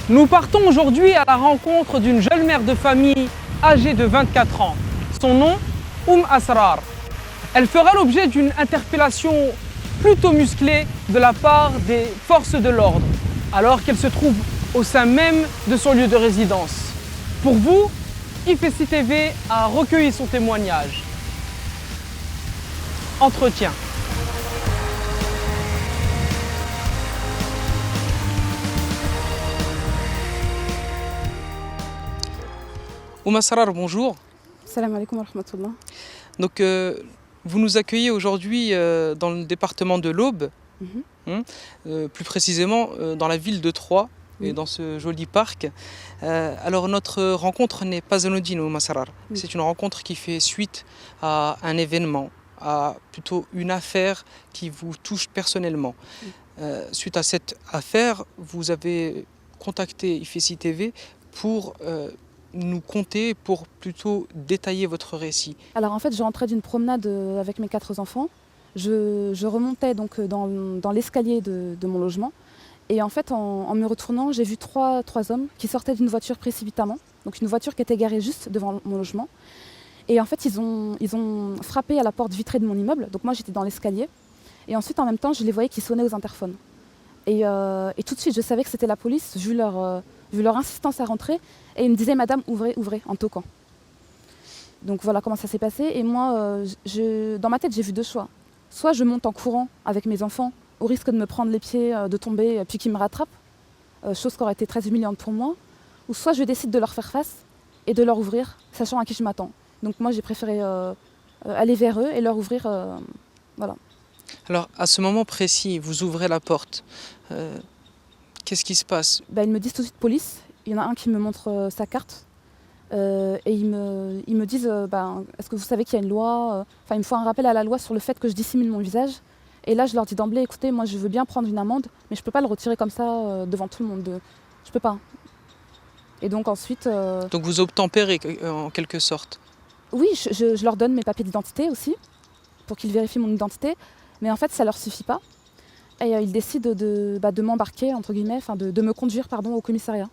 Nous partons aujourd'hui à la rencontre d'une jeune mère de famille âgée de 24 ans. Son nom, Asrar. Elle fera l'objet d'une interpellation plutôt musclée de la part des forces de l'ordre, alors qu'elle se trouve au sein même de son lieu de résidence. Pour vous, IFESI TV a recueilli son témoignage. Entretien. Asrar, bonjour. Salam alaikum wa rahmatullah. Donc, vous nous accueillez aujourd'hui dans le département de l'Aube, plus précisément dans la ville de Troyes et dans ce joli parc. Alors, notre rencontre n'est pas anodine au Asrar. C'est une rencontre qui fait suite à un événement, à plutôt une affaire qui vous touche personnellement. Suite à cette affaire, vous avez contacté IFESI TV pour nous conter, pour plutôt détailler votre récit. Alors en fait, je rentrais d'une promenade avec mes 4 enfants. Je remontais donc dans l'escalier de mon logement. Et en fait, en me retournant, j'ai vu trois hommes qui sortaient d'une voiture précipitamment. Donc une voiture qui était garée juste devant mon logement. Et en fait, ils ont frappé à la porte vitrée de mon immeuble. Donc moi, j'étais dans l'escalier. Et ensuite, en même temps, je les voyais qui sonnaient aux interphones. Et tout de suite, je savais que c'était la police, vu leur insistance à rentrer. Et ils me disaient, madame, ouvrez, ouvrez, en toquant. Donc voilà comment ça s'est passé. Et moi, dans ma tête, j'ai vu 2 choix. Soit je monte en courant avec mes enfants, au risque de me prendre les pieds, de tomber, puis qu'ils me rattrapent, chose qui aurait été très humiliante pour moi. Ou soit je décide de leur faire face et de leur ouvrir, sachant à qui je m'attends. Donc moi, j'ai préféré aller vers eux et leur ouvrir. Voilà. Alors, à ce moment précis, vous ouvrez la porte. Qu'est-ce qui se passe? Ils me disent tout de suite police. Il y en a un qui me montre sa carte. Et ils me disent est-ce que vous savez qu'il y a une loi? Enfin, il me faut un rappel à la loi sur le fait que je dissimule mon visage. Et là, je leur dis d'emblée, écoutez, moi, je veux bien prendre une amende, mais je ne peux pas le retirer comme ça devant tout le monde. Je peux pas. Et donc ensuite... Donc vous obtempérez en quelque sorte? Oui, je leur donne mes papiers d'identité aussi, pour qu'ils vérifient mon identité. Mais en fait, ça ne leur suffit pas. Et ils décident de m'embarquer, entre guillemets, de me conduire au commissariat.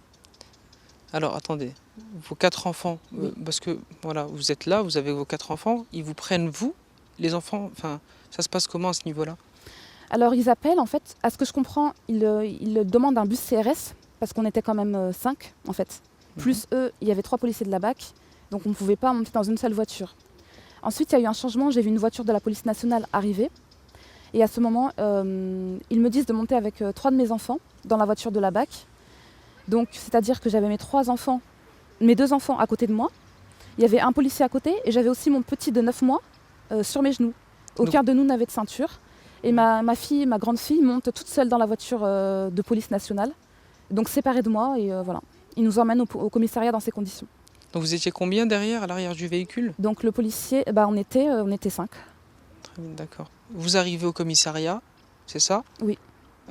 Alors, attendez, vos 4 enfants, parce que voilà, vous êtes là, vous avez vos 4 enfants, ils vous prennent vous, les enfants, enfin, ça se passe comment à ce niveau-là? Alors, ils appellent, en fait, à ce que je comprends, ils demandent un bus CRS, parce qu'on était quand même 5, en fait. Plus eux, il y avait 3 policiers de la BAC, donc on ne pouvait pas monter dans une seule voiture. Ensuite, il y a eu un changement, j'ai vu une voiture de la police nationale arriver. Et à ce moment, ils me disent de monter avec 3 de mes enfants dans la voiture de la BAC. Donc, c'est-à-dire que j'avais mes 2 enfants à côté de moi. Il y avait un policier à côté et j'avais aussi mon petit de 9 mois sur mes genoux. Aucun de nous n'avait de ceinture. Et ma grande fille, monte toute seule dans la voiture de police nationale. Donc séparée de moi et voilà. Ils nous emmènent au commissariat dans ces conditions. Donc vous étiez combien derrière, à l'arrière du véhicule? Donc le policier, on était 5. Très bien, d'accord. Vous arrivez au commissariat, c'est ça? Oui.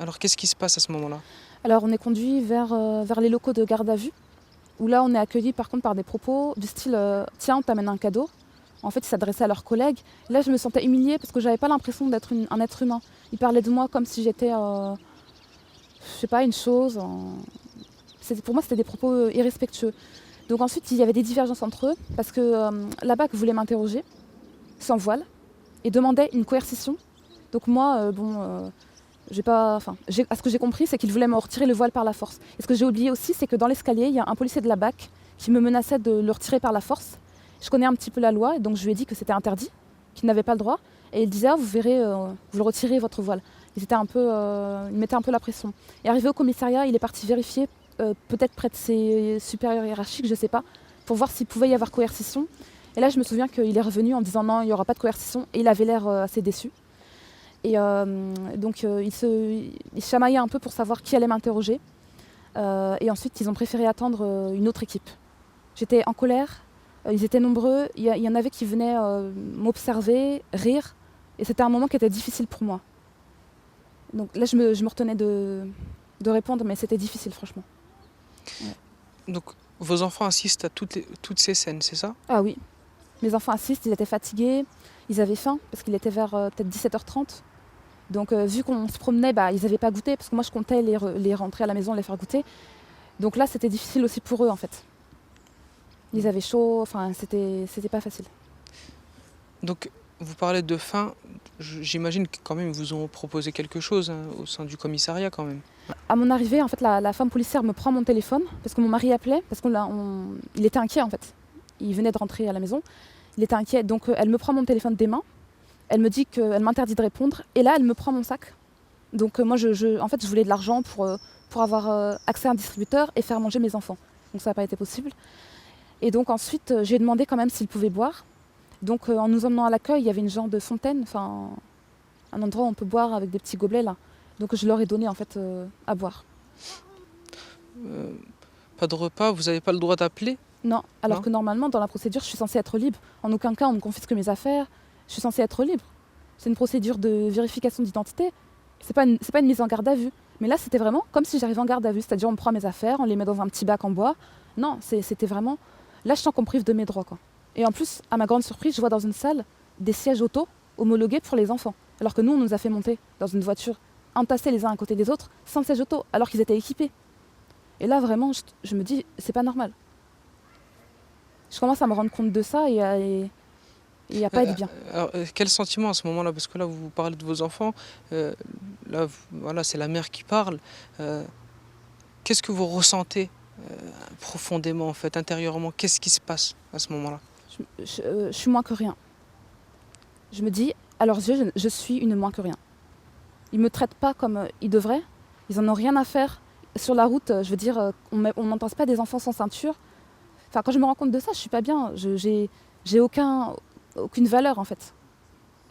Alors qu'est-ce qui se passe à ce moment-là? Alors on est conduit vers les locaux de garde à vue, où là on est accueilli par contre par des propos du style « Tiens, on t'amène un cadeau ». En fait, ils s'adressaient à leurs collègues. Et là, je me sentais humiliée parce que je n'avais pas l'impression d'être un être humain. Ils parlaient de moi comme si j'étais, je sais pas, une chose. Pour moi, c'était des propos irrespectueux. Donc ensuite, il y avait des divergences entre eux parce que la BAC voulait m'interroger sans voile et demandait une coercition. Donc moi, à ce que j'ai compris, c'est qu'ils voulaient me retirer le voile par la force. Et ce que j'ai oublié aussi, c'est que dans l'escalier, il y a un policier de la BAC qui me menaçait de le retirer par la force. Je connais un petit peu la loi, et donc je lui ai dit que c'était interdit, qu'il n'avait pas le droit. Et il disait, vous verrez, vous le retirez votre voile. Il mettait un peu la pression. Et arrivé au commissariat, il est parti vérifier, peut-être près de ses supérieurs hiérarchiques, je ne sais pas, pour voir s'il pouvait y avoir coercition. Et là, je me souviens qu'il est revenu en me disant non, il n'y aura pas de coercition. Et il avait l'air assez déçu. Et donc, il chamaillait un peu pour savoir qui allait m'interroger. Et ensuite, ils ont préféré attendre une autre équipe. J'étais en colère, Ils étaient nombreux, il y en avait qui venaient m'observer, rire. Et c'était un moment qui était difficile pour moi. Donc là, je me retenais de répondre, mais c'était difficile, franchement. Ouais. Donc, vos enfants assistent à toutes ces scènes, c'est ça? Ah oui, mes enfants assistent, ils étaient fatigués, ils avaient faim, parce qu'il était vers peut-être 17h30. Donc vu qu'on se promenait, ils n'avaient pas goûté, parce que moi je comptais les rentrer à la maison, les faire goûter. Donc là, c'était difficile aussi pour eux, en fait. Ils avaient chaud, enfin, c'était pas facile. Donc, vous parlez de faim, j'imagine que quand même ils vous ont proposé quelque chose au sein du commissariat quand même. À mon arrivée, en fait, la femme policière me prend mon téléphone, parce que mon mari appelait, parce il était inquiet, en fait. Il venait de rentrer à la maison, il était inquiet. Donc elle me prend mon téléphone des mains, elle me dit qu'elle m'interdit de répondre, et là, elle me prend mon sac. Donc moi, en fait, je voulais de l'argent pour avoir accès à un distributeur et faire manger mes enfants. Donc ça n'a pas été possible. Et donc ensuite, j'ai demandé quand même s'ils pouvaient boire. Donc en nous emmenant à l'accueil, il y avait une genre de fontaine, enfin un endroit où on peut boire avec des petits gobelets là. Donc je leur ai donné en fait à boire. Pas de repas, vous n'avez pas le droit d'appeler? Non, alors Non. que normalement dans la procédure, je suis censée être libre. En aucun cas on me confisque mes affaires, je suis censée être libre. C'est une procédure de vérification d'identité, c'est pas une mise en garde à vue. Mais là c'était vraiment comme si j'arrivais en garde à vue, c'est-à-dire on me prend mes affaires, on les met dans un petit bac en bois. Non, c'était vraiment... Là je sens qu'on me prive de mes droits quoi. Et en plus, à ma grande surprise, je vois dans une salle des sièges auto homologués pour les enfants. Alors que nous, on nous a fait monter dans une voiture, entassés les uns à côté des autres, sans siège auto, alors qu'ils étaient équipés. Et là, vraiment, je me dis, c'est pas normal. Je commence à me rendre compte de ça et à pas être bien. Alors, quel sentiment à ce moment-là? Parce que là, vous parlez de vos enfants, là, voilà, c'est la mère qui parle. Qu'est-ce que vous ressentez profondément, en fait, intérieurement? Qu'est-ce qui se passe à ce moment-là? Je suis moins que rien. Je me dis, à leurs yeux, je suis une moins que rien. Ils ne me traitent pas comme ils devraient. Ils en ont rien à faire. Sur la route, je veux dire, on n'entasse pas des enfants sans ceinture. Enfin, quand je me rends compte de ça, je suis pas bien. J'ai aucune valeur, en fait.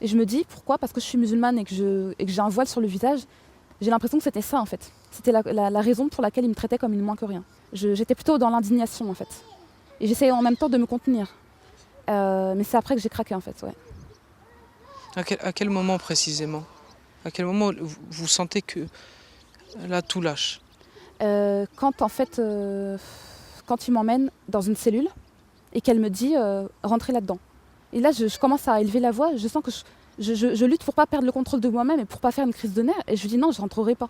Et je me dis, pourquoi? Parce que je suis musulmane et que j'ai un voile sur le visage. J'ai l'impression que c'était ça, en fait. C'était la raison pour laquelle ils me traitaient comme une moins que rien. J'étais plutôt dans l'indignation, en fait. Et j'essayais en même temps de me contenir. Mais c'est après que j'ai craqué, en fait, ouais. À quel moment précisément? À quel moment vous sentez que là, tout lâche? Quand en fait, quand il m'emmène dans une cellule et qu'elle me dit rentrez là-dedans. Et là, je commence à élever la voix. Je sens que je lutte pour pas perdre le contrôle de moi-même et pour pas faire une crise de nerfs. Et je lui dis non, je rentrerai pas.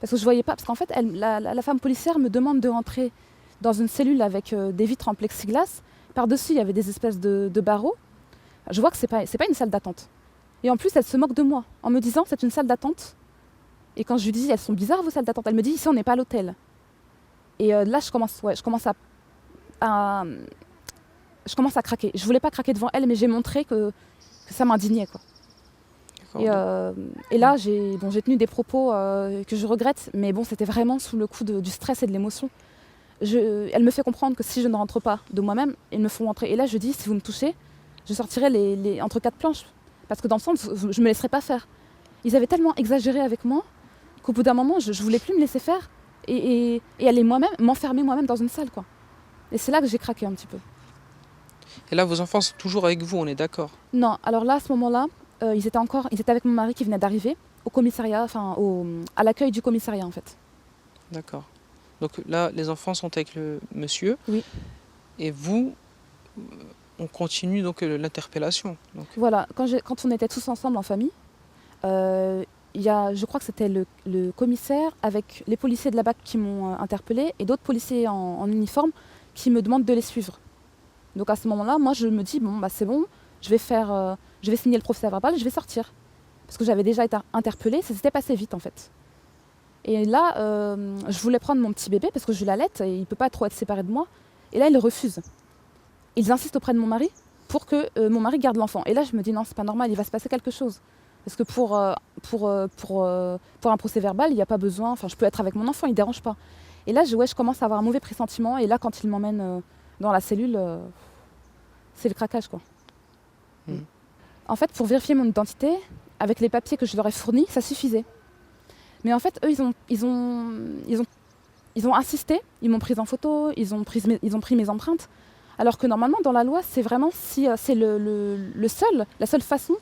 Parce que je voyais pas. Parce qu'en fait, la femme policière me demande de rentrer dans une cellule avec des vitres en plexiglas. Par-dessus, il y avait des espèces de barreaux. Je vois que c'est pas une salle d'attente. Et en plus, elle se moque de moi en me disant c'est une salle d'attente. Et quand je lui dis elles sont bizarres vos salles d'attente, elle me dit ici on n'est pas à l'hôtel. Et là je commence à craquer. Je voulais pas craquer devant elle, mais j'ai montré que ça m'indignait quoi. Et là j'ai tenu des propos que je regrette, mais bon c'était vraiment sous le coup du stress et de l'émotion. Elle me fait comprendre que si je ne rentre pas de moi-même, ils me font rentrer. Et là je dis si vous me touchez, je sortirai les entre quatre planches. Parce que dans le sens, je ne me laisserai pas faire. Ils avaient tellement exagéré avec moi qu'au bout d'un moment, je ne voulais plus me laisser faire et aller moi-même, m'enfermer moi-même dans une salle. Quoi. Et c'est là que j'ai craqué un petit peu. Et là, vos enfants sont toujours avec vous, on est d'accord? Non, alors là, à ce moment-là, ils étaient avec mon mari qui venait d'arriver au commissariat, à l'accueil du commissariat en fait. D'accord. Donc là, les enfants sont avec le monsieur. Oui. Et vous, on continue donc l'interpellation. Donc. Voilà, quand on était tous ensemble en famille, je crois que c'était le commissaire avec les policiers de la BAC qui m'ont interpellée et d'autres policiers en uniforme qui me demandent de les suivre. Donc à ce moment-là, moi je me dis bon c'est bon, je vais signer le procès verbal et je vais sortir. Parce que j'avais déjà été interpellée, ça s'était passé vite en fait. Et là, je voulais prendre mon petit bébé parce que je l'allaite et il ne peut pas trop être séparé de moi. Et là, ils refusent. Ils insistent auprès de mon mari pour que mon mari garde l'enfant. Et là, je me dis non, c'est pas normal, il va se passer quelque chose. Parce que pour un procès verbal, il n'y a pas besoin, je peux être avec mon enfant, il ne dérange pas. Et là, je commence à avoir un mauvais pressentiment. Et là, quand il m'emmène dans la cellule, c'est le craquage, quoi. En fait, pour vérifier mon identité, avec les papiers que je leur ai fournis, ça suffisait. Mais en fait, eux, ils ont insisté, ils m'ont prise en photo, ils ont pris mes empreintes, Alors que normalement, dans la loi, c'est vraiment si c'est la seule façon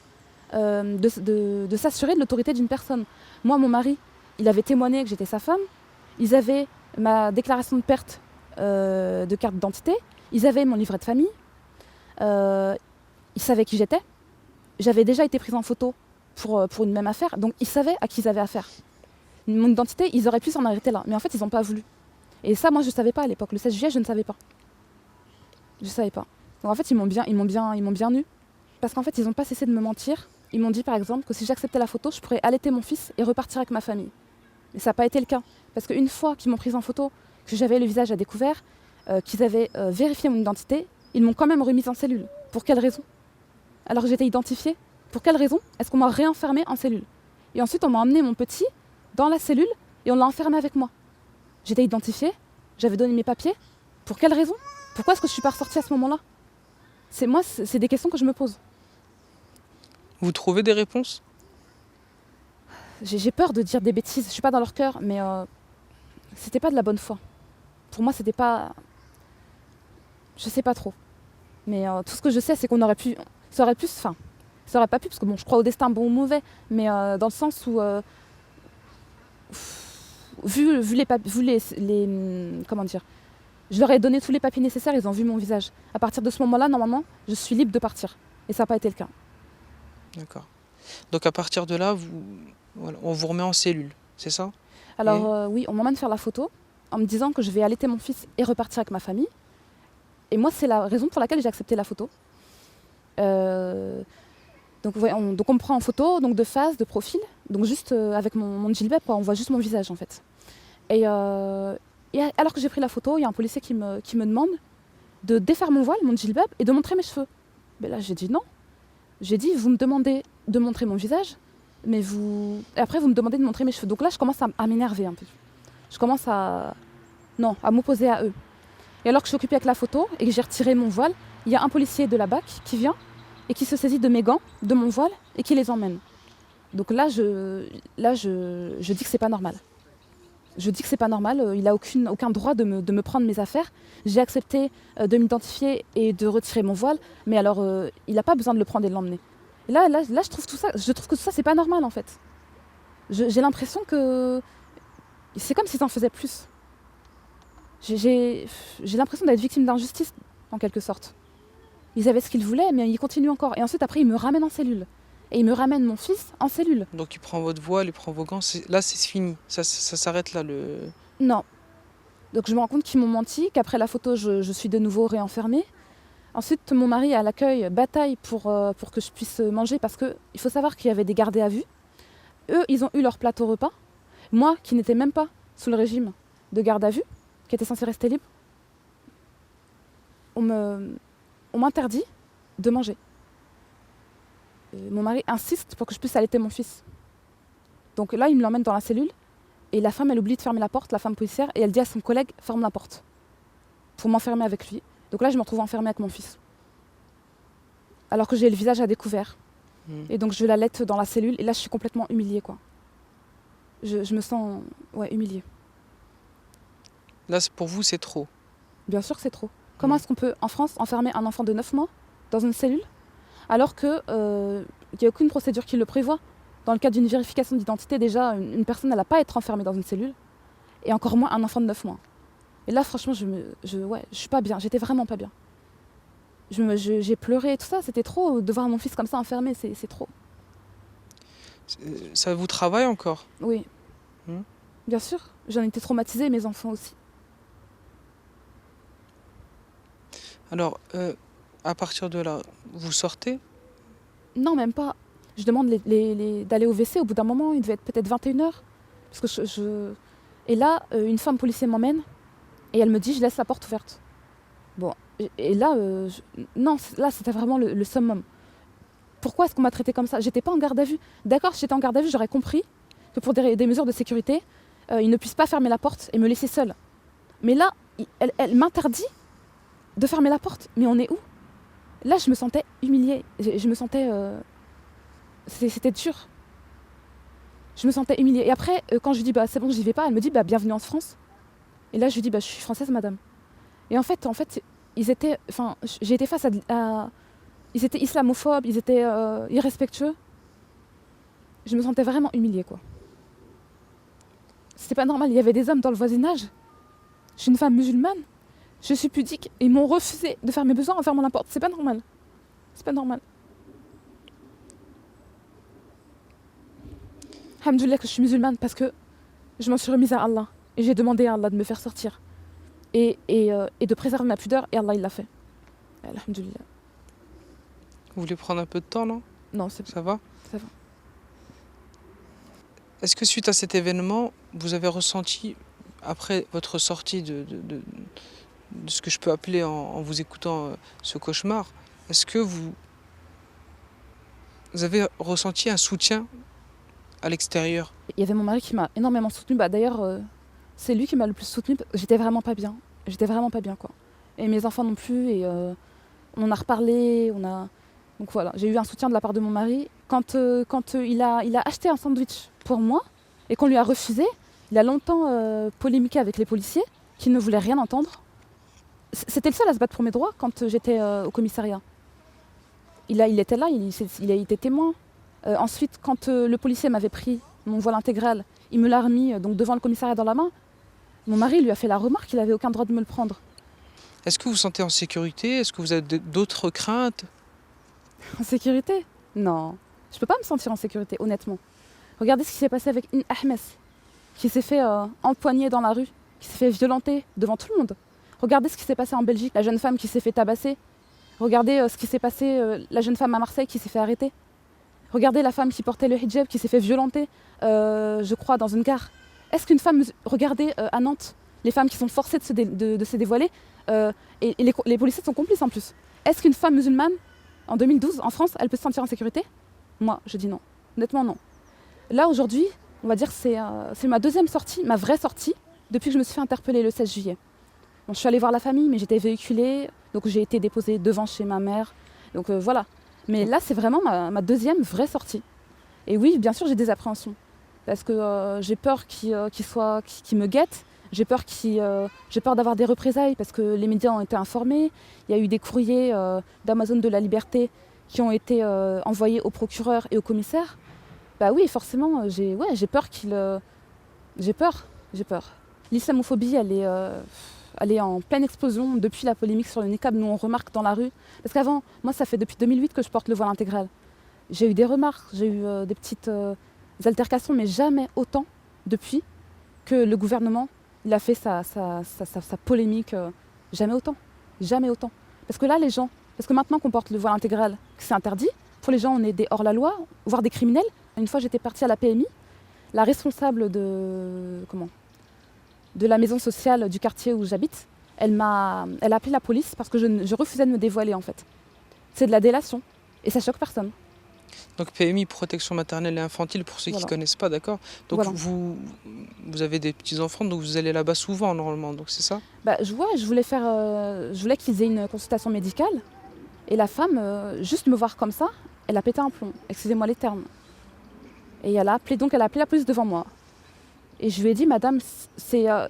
de s'assurer de l'autorité d'une personne. Moi, mon mari, il avait témoigné que j'étais sa femme. Ils avaient ma déclaration de perte de carte d'identité. Ils avaient mon livret de famille. Ils savaient qui j'étais. J'avais déjà été prise en photo pour une même affaire. Donc, ils savaient à qui ils avaient affaire. Mon identité, ils auraient pu s'en arrêter là. Mais en fait, ils n'ont pas voulu. Et ça, moi, je ne savais pas à l'époque. Le 16 juillet, je ne savais pas. Je ne savais pas. Donc, en fait, ils m'ont bien eu. Parce qu'en fait, ils n'ont pas cessé de me mentir. Ils m'ont dit, par exemple, que si j'acceptais la photo, je pourrais allaiter mon fils et repartir avec ma famille. Mais ça n'a pas été le cas. Parce qu'une fois qu'ils m'ont prise en photo, que j'avais le visage à découvert, qu'ils avaient vérifié mon identité, ils m'ont quand même remise en cellule. Pour quelle raison? Alors que j'étais identifiée. Pour quelle raison est-ce qu'on m'a réenfermée en cellule? Et ensuite, on m'a emmené mon petit dans la cellule et on l'a enfermé avec moi. J'étais identifiée, j'avais donné mes papiers. Pour quelle raison? Pourquoi est-ce que je ne suis pas ressortie à ce moment-là? C'est des questions que je me pose. Vous trouvez des réponses? J'ai peur de dire des bêtises, je ne suis pas dans leur cœur, mais c'était pas de la bonne foi. Pour moi, c'était pas... Je sais pas trop. Mais tout ce que je sais, c'est qu'on aurait pu... Ça aurait pas pu, parce que bon, je crois au destin bon ou mauvais, mais dans le sens où... vu les comment dire, je leur ai donné tous les papiers nécessaires, ils ont vu mon visage. À partir de ce moment-là, normalement, je suis libre de partir. Et ça n'a pas été le cas. D'accord. Donc à partir de là, voilà, on vous remet en cellule, c'est ça? Alors oui, on m'emmène faire la photo en me disant que je vais allaiter mon fils et repartir avec ma famille. Et moi, c'est la raison pour laquelle j'ai accepté la photo. Donc on me prend en photo, donc de face, de profil, donc juste avec mon djellab, quoi, on voit juste mon visage en fait. Et alors que j'ai pris la photo, il y a un policier qui me demande de défaire mon voile, mon djellab, et de montrer mes cheveux. Mais là j'ai dit non. J'ai dit, vous me demandez de montrer mon visage, mais et après vous me demandez de montrer mes cheveux. Donc là je commence à m'énerver un peu. Je commence à m'opposer à eux. Et alors que je suis occupée avec la photo et que j'ai retiré mon voile, il y a un policier de la BAC qui vient et qui se saisit de mes gants, de mon voile, et qui les emmène. Donc là, je dis que c'est pas normal. Je dis que c'est pas normal, il n'a aucun droit de me prendre mes affaires. J'ai accepté de m'identifier et de retirer mon voile, mais alors il n'a pas besoin de le prendre et de l'emmener. Et là, je trouve que tout ça, c'est pas normal en fait. J'ai l'impression que c'est comme s'ils en faisaient plus. J'ai l'impression d'être victime d'injustice, en quelque sorte. Ils avaient ce qu'ils voulaient, mais ils continuent encore. Et ensuite, après, ils me ramènent en cellule. Et ils me ramènent mon fils en cellule. Donc il prend votre voile, il prend vos gants. Là, c'est fini. Ça s'arrête là. Non. Donc je me rends compte qu'ils m'ont menti, qu'après la photo, je suis de nouveau réenfermée. Ensuite, mon mari, à l'accueil, bataille pour que je puisse manger, parce qu'il faut savoir qu'il y avait des gardés à vue. Eux, ils ont eu leur plateau repas. Moi, qui n'étais même pas sous le régime de garde à vue, qui était censé rester libre, on m'interdit de manger. Mon mari insiste pour que je puisse allaiter mon fils. Donc là, il me l'emmène dans la cellule et la femme, elle oublie de fermer la porte, la femme policière, et elle dit à son collègue, ferme la porte, pour m'enfermer avec lui. Donc là, je me retrouve enfermée avec mon fils. Alors que j'ai le visage à découvert. Et donc je l'allaite dans la cellule et là, je suis complètement humiliée, quoi. Je me sens humiliée. Là, pour vous, c'est trop? Bien sûr que c'est trop. Comment est-ce qu'on peut, en France, enfermer un enfant de 9 mois dans une cellule alors qu'il n'y a aucune procédure qui le prévoit? Dans le cadre d'une vérification d'identité, déjà, une personne n'a pas à être enfermée dans une cellule, et encore moins un enfant de 9 mois. Et là, franchement, je suis pas bien, j'étais vraiment pas bien. J'ai pleuré et tout ça, c'était trop, de voir mon fils comme ça enfermé, c'est trop. Ça vous travaille encore? Oui, bien sûr, j'en étais traumatisée, mes enfants aussi. Alors, à partir de là, vous sortez? Non, même pas. Je demande d'aller au WC, au bout d'un moment, il devait être peut-être 21h. Parce que Et là, une femme policière m'emmène, et elle me dit, je laisse la porte ouverte. Bon, et là, non, là, c'était vraiment le summum. Pourquoi est-ce qu'on m'a traité comme ça? J'étais pas en garde à vue. D'accord, si j'étais en garde à vue, j'aurais compris que pour des mesures de sécurité, ils ne puissent pas fermer la porte et me laisser seule. Mais là, elle m'interdit de fermer la porte. Mais on est où? Là, je me sentais humiliée. Je me sentais... C'était dur. Je me sentais humiliée. Et après, quand je lui dis, c'est bon, j'y vais pas, elle me dit, bienvenue en France. Et là, je lui dis, je suis française, madame. Et en fait, j'ai été face ils étaient islamophobes, ils étaient irrespectueux. Je me sentais vraiment humiliée, quoi. C'était pas normal, il y avait des hommes dans le voisinage. Je suis une femme musulmane, je suis pudique, et ils m'ont refusé de faire mes besoins en fermant la porte. C'est pas normal. C'est pas normal. Alhamdoulilah que je suis musulmane parce que je m'en suis remise à Allah. Et j'ai demandé à Allah de me faire sortir. Et de préserver ma pudeur, et Allah il l'a fait. Alhamdoulilah. Vous voulez prendre un peu de temps, non? Non, c'est Ça va? Ça va. Est-ce que suite à cet événement, vous avez ressenti, après votre sortie de ce que je peux appeler en vous écoutant ce cauchemar, est-ce que vous avez ressenti un soutien à l'extérieur? Il y avait mon mari qui m'a énormément soutenue. D'ailleurs, c'est lui qui m'a le plus soutenue. J'étais vraiment pas bien. J'étais vraiment pas bien, quoi. Et mes enfants non plus. Et on en a reparlé. Donc voilà, j'ai eu un soutien de la part de mon mari. Quand il a acheté un sandwich pour moi et qu'on lui a refusé, il a longtemps polémiqué avec les policiers qui ne voulaient rien entendre. C'était le seul à se battre pour mes droits quand j'étais au commissariat. Il était là, il a été témoin. Ensuite, quand le policier m'avait pris mon voile intégral, il me l'a remis donc devant le commissariat dans la main. Mon mari lui a fait la remarque qu'il n'avait aucun droit de me le prendre. Est-ce que vous vous sentez en sécurité? Est-ce que vous avez d'autres craintes? En sécurité? Non. Je peux pas me sentir en sécurité, honnêtement. Regardez ce qui s'est passé avec Ahmes, qui s'est fait empoigner dans la rue, qui s'est fait violenter devant tout le monde. Regardez ce qui s'est passé en Belgique, la jeune femme qui s'est fait tabasser. Regardez ce qui s'est passé, la jeune femme à Marseille qui s'est fait arrêter. Regardez la femme qui portait le hijab qui s'est fait violenter, je crois, dans une gare. Est-ce qu'une femme... Regardez à Nantes, les femmes qui sont forcées de se dévoiler, et les policiers sont complices en plus. Est-ce qu'une femme musulmane, en 2012, en France, elle peut se sentir en sécurité? Moi, je dis non. Honnêtement, non. Là, aujourd'hui, on va dire c'est ma deuxième sortie, ma vraie sortie, depuis que je me suis fait interpeller le 16 juillet. Bon, je suis allée voir la famille, mais j'étais véhiculée, donc j'ai été déposée devant chez ma mère. Donc voilà. Mais là, c'est vraiment ma deuxième vraie sortie. Et oui, bien sûr, j'ai des appréhensions. Parce que j'ai peur qu'il me guette. J'ai peur d'avoir des représailles parce que les médias ont été informés. Il y a eu des courriers d'Amazon de la Liberté qui ont été envoyés au procureur et au commissaire. Bah oui, forcément, j'ai peur J'ai peur. L'islamophobie, elle est en pleine explosion depuis la polémique sur le niqab. Nous, on remarque dans la rue. Parce qu'avant, moi, ça fait depuis 2008 que je porte le voile intégral. J'ai eu des remarques, j'ai eu des petites altercations, mais jamais autant depuis que le gouvernement il a fait sa polémique. Jamais autant. Jamais autant. Parce que là, parce que maintenant qu'on porte le voile intégral, que c'est interdit, pour les gens, on est des hors-la-loi, voire des criminels. Une fois, j'étais partie à la PMI, la responsable de la maison sociale du quartier où j'habite, elle a appelé la police parce que je refusais de me dévoiler, en fait. C'est de la délation. Et ça choque personne. Donc PMI, protection maternelle et infantile, pour ceux qui ne connaissent pas, d'accord. Donc voilà. vous avez des petits-enfants, donc vous allez là-bas souvent, normalement, donc c'est ça? Je voulais qu'ils aient une consultation médicale. Et la femme, juste me voir comme ça, elle a pété un plomb. Excusez-moi les termes. Et elle a appelé la police devant moi. Et je lui ai dit, madame, ça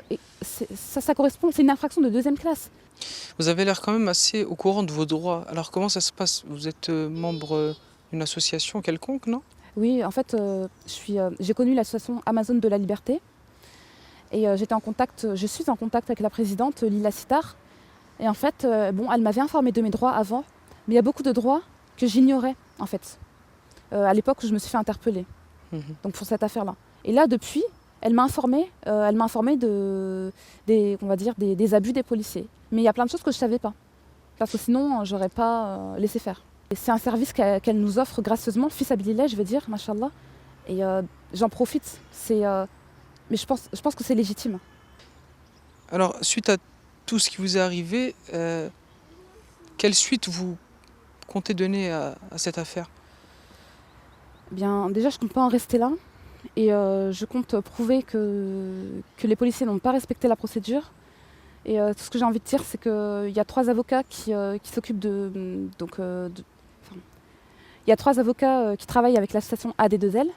correspond, c'est une infraction de 2e classe. Vous avez l'air quand même assez au courant de vos droits. Alors comment ça se passe? Vous êtes membre d'une association quelconque, non? Oui, en fait, j'ai connu l'association Amazon de la Liberté. Et je suis en contact avec la présidente, Lila Sitar. Et en fait, elle m'avait informée de mes droits avant. Mais il y a beaucoup de droits que j'ignorais, en fait. À l'époque où je me suis fait interpeller. Donc pour cette affaire-là. Et là, depuis, elle m'a informée des abus des policiers. Mais il y a plein de choses que je ne savais pas. Parce que sinon, je n'aurais pas laissé faire. Et c'est un service qu'elle nous offre gracieusement, fils habilillah, je veux dire, machallah. Et j'en profite. Mais je pense que c'est légitime. Alors, suite à tout ce qui vous est arrivé, quelle suite vous comptez donner à cette affaire? Bien, déjà, je ne compte pas en rester là. Et je compte prouver que les policiers n'ont pas respecté la procédure. Et tout ce que j'ai envie de dire, c'est qu'il y a 3 avocats qui s'occupent il y a 3 avocats qui travaillent avec l'association AD2L.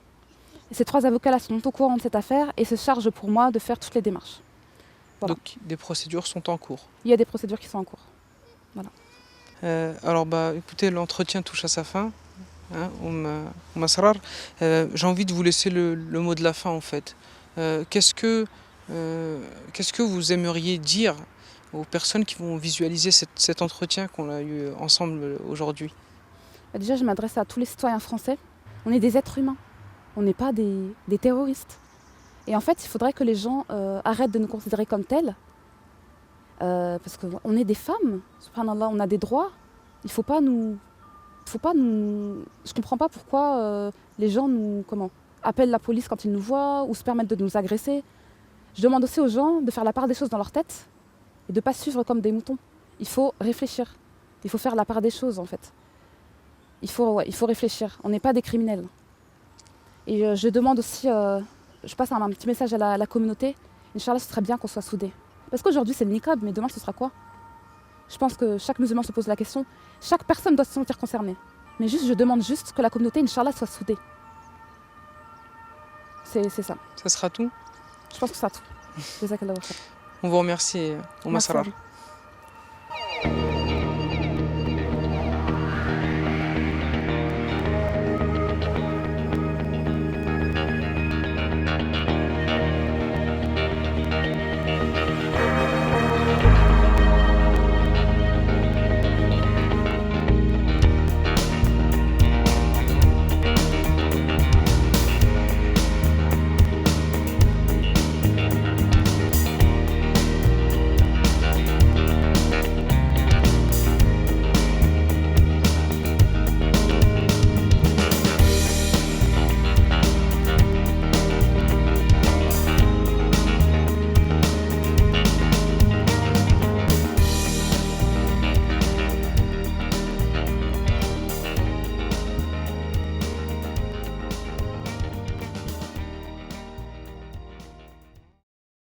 Et ces 3 avocats-là sont au courant de cette affaire et se chargent pour moi de faire toutes les démarches. Voilà. Donc des procédures sont en cours? Il y a des procédures qui sont en cours. Voilà. Alors, écoutez, l'entretien touche à sa fin. Hein, Masrar. J'ai envie de vous laisser le mot de la fin en fait. Qu'est-ce que vous aimeriez dire aux personnes qui vont visualiser cet entretien qu'on a eu ensemble aujourd'hui? Déjà, je m'adresse à tous les citoyens français. On est des êtres humains, on n'est pas des terroristes. Et en fait, il faudrait que les gens arrêtent de nous considérer comme tels. Parce qu'on est des femmes, subhanallah, on a des droits. Il faut pas nous... Je comprends pas pourquoi les gens appellent la police quand ils nous voient ou se permettent de nous agresser. Je demande aussi aux gens de faire la part des choses dans leur tête et de ne pas suivre comme des moutons. Il faut réfléchir. Il faut faire la part des choses en fait. Il faut réfléchir. On n'est pas des criminels. Et je demande aussi, je passe un petit message à la communauté. Inch'Allah, ce serait bien qu'on soit soudés. Parce qu'aujourd'hui c'est le niqab, mais demain ce sera quoi? Je pense que chaque musulman se pose la question. Chaque personne doit se sentir concernée. Mais je demande juste que la communauté, Inch'Allah, soit soudée. C'est ça. Ça sera tout? Je pense que ça sera tout. Jazakallah wa khair. On vous remercie, Masrar. Merci à vous.